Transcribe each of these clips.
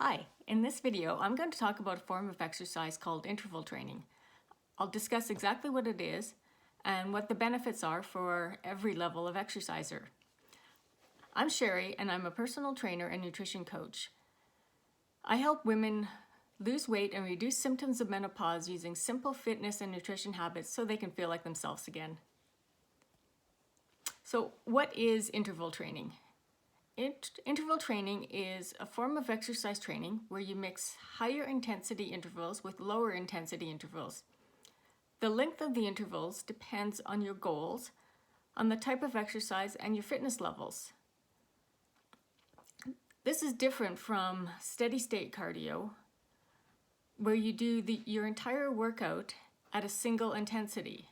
Hi, in this video I'm going to talk about a form of exercise called interval training. I'll discuss exactly what it is and what the benefits are for every level of exerciser. I'm Sherry and I'm a personal trainer and nutrition coach. I help women lose weight and reduce symptoms of menopause using simple fitness and nutrition habits so they can feel like themselves again. So what is interval training? Interval training is a form of exercise training where you mix higher intensity intervals with lower intensity intervals. The length of the intervals depends on your goals, on the type of exercise, and your fitness levels. This is different from steady state cardio, where you do your entire workout at a single intensity.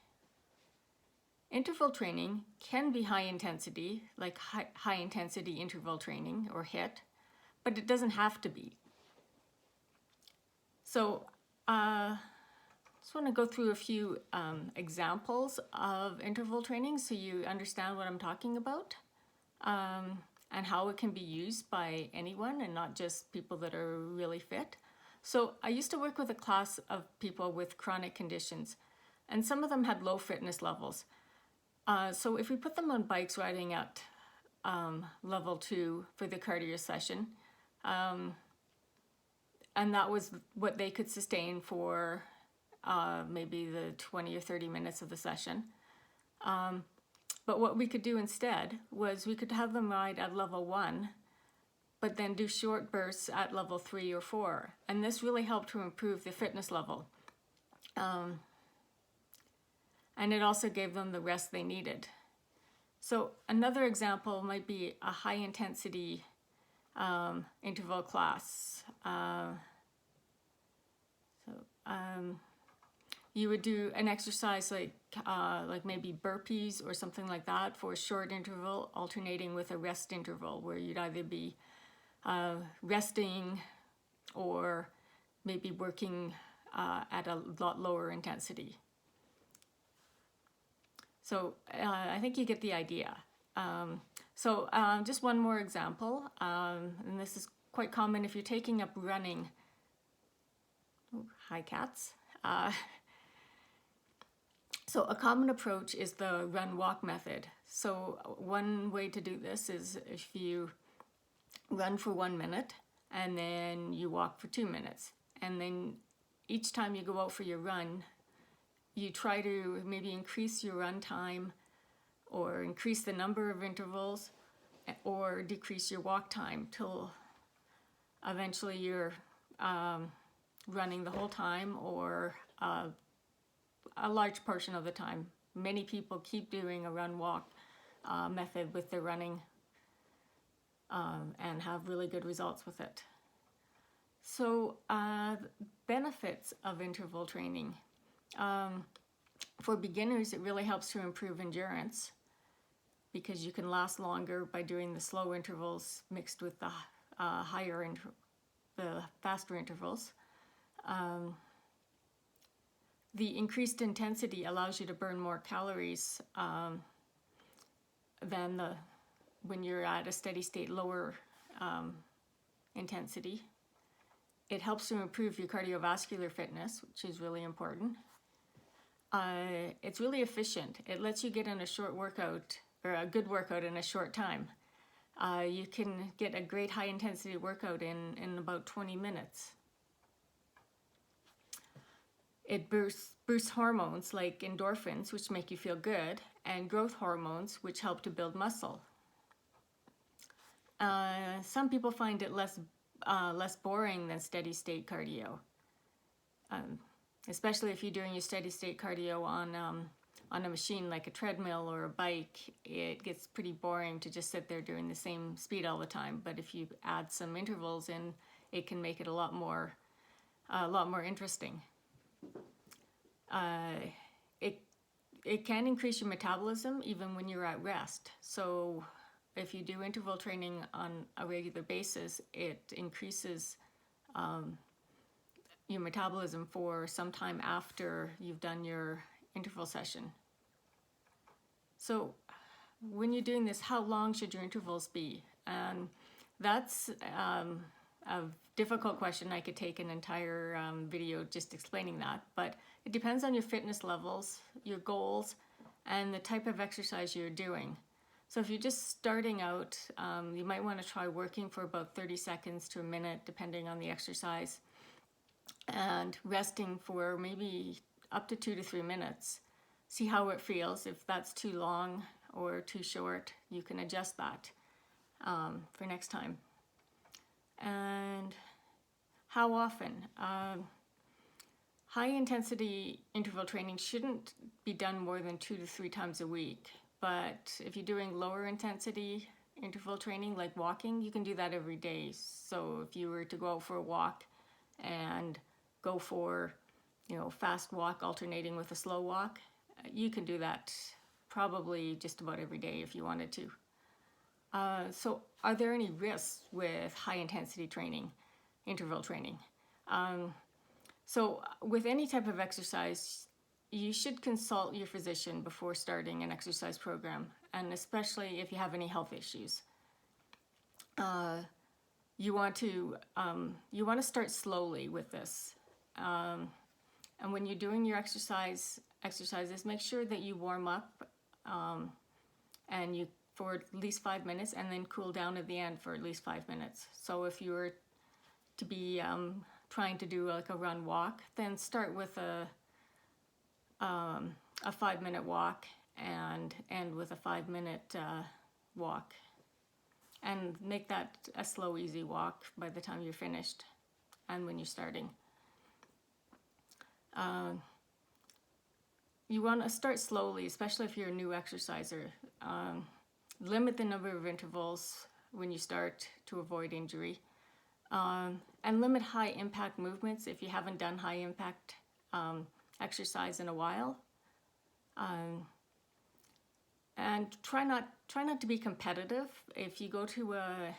Interval training can be high intensity, like high intensity interval training or HIIT, but it doesn't have to be. So I just want to go through a few examples of interval training so you understand what I'm talking about and how it can be used by anyone and not just people that are really fit. So I used to work with a class of people with chronic conditions, and some of them had low fitness levels. So if we put them on bikes riding at level 2 for the cardio session, and that was what they could sustain for maybe the 20 or 30 minutes of the session. But what we could do instead was we could have them ride at level 1, but then do short bursts at level 3 or 4. And this really helped to improve the fitness level. And it also gave them the rest they needed. So another example might be a high intensity interval class. You would do an exercise like maybe burpees or something like that for a short interval, alternating with a rest interval where you'd either be resting or maybe working at a lot lower intensity. So I think you get the idea. Just one more example, and this is quite common if you're taking up running. Oh, hi cats. So a common approach is the run-walk method. So one way to do this is if you run for 1 minute and then you walk for 2 minutes. And then each time you go out for your run, you try to maybe increase your run time or increase the number of intervals or decrease your walk time till eventually you're running the whole time or a large portion of the time. Many people keep doing a run-walk method with their running and have really good results with it. So benefits of interval training. For beginners, it really helps to improve endurance because you can last longer by doing the slow intervals mixed with the the faster intervals. The increased intensity allows you to burn more calories than when you're at a steady state lower intensity. It helps to improve your cardiovascular fitness, which is really important. It's really efficient. It lets you get in a short workout or a good workout in a short time. You can get a great high intensity workout in about 20 minutes. It boosts hormones like endorphins, which make you feel good, and growth hormones, which help to build muscle. Some people find it less boring than steady state cardio, especially if you're doing your steady state cardio on a machine like a treadmill or a bike. It gets pretty boring to just sit there doing the same speed all the time. But if you add some intervals in, it can make it a lot more interesting. It can increase your metabolism even when you're at rest. So if you do interval training on a regular basis, it increases your metabolism for some time after you've done your interval session. So when you're doing this, how long should your intervals be? And that's a difficult question. I could take an entire video just explaining that, but it depends on your fitness levels, your goals, and the type of exercise you're doing. So if you're just starting out, you might want to try working for about 30 seconds to a minute, depending on the exercise, and resting for maybe up to 2 to 3 minutes. See how it feels. If that's too long or too short, you can adjust that for next time. And how often? High intensity interval training shouldn't be done more than 2 to 3 times a week. But if you're doing lower intensity interval training like walking, you can do that every day. So if you were to go out for a walk and go for, fast walk alternating with a slow walk, you can do that probably just about every day if you wanted to. So are there any risks with high intensity training, interval training? So with any type of exercise, you should consult your physician before starting an exercise program, and especially if you have any health issues. You want to start slowly with this, and when you're doing your exercises, make sure that you warm up and you for at least 5 minutes, and then cool down at the end for at least 5 minutes. So if you were to be trying to do like a run walk, then start with a 5-minute walk and end with a 5-minute walk, and make that a slow, easy walk by the time you're finished and when you're starting. You want to start slowly, especially if you're a new exerciser. Limit the number of intervals when you start to avoid injury. And limit high impact movements if you haven't done high impact exercise in a while. And try not to be competitive. If you go to a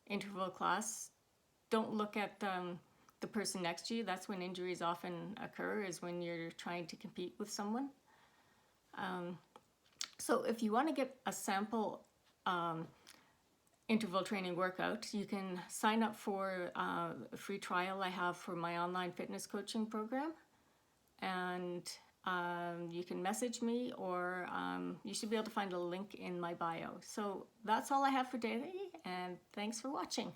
interval class, don't look at the person next to you. That's when injuries often occur, is when you're trying to compete with someone. So if you want to get a sample interval training workout, you can sign up for a free trial I have for my online fitness coaching program. And you can message me, or you should be able to find a link in my bio. So that's all I have for today, and thanks for watching.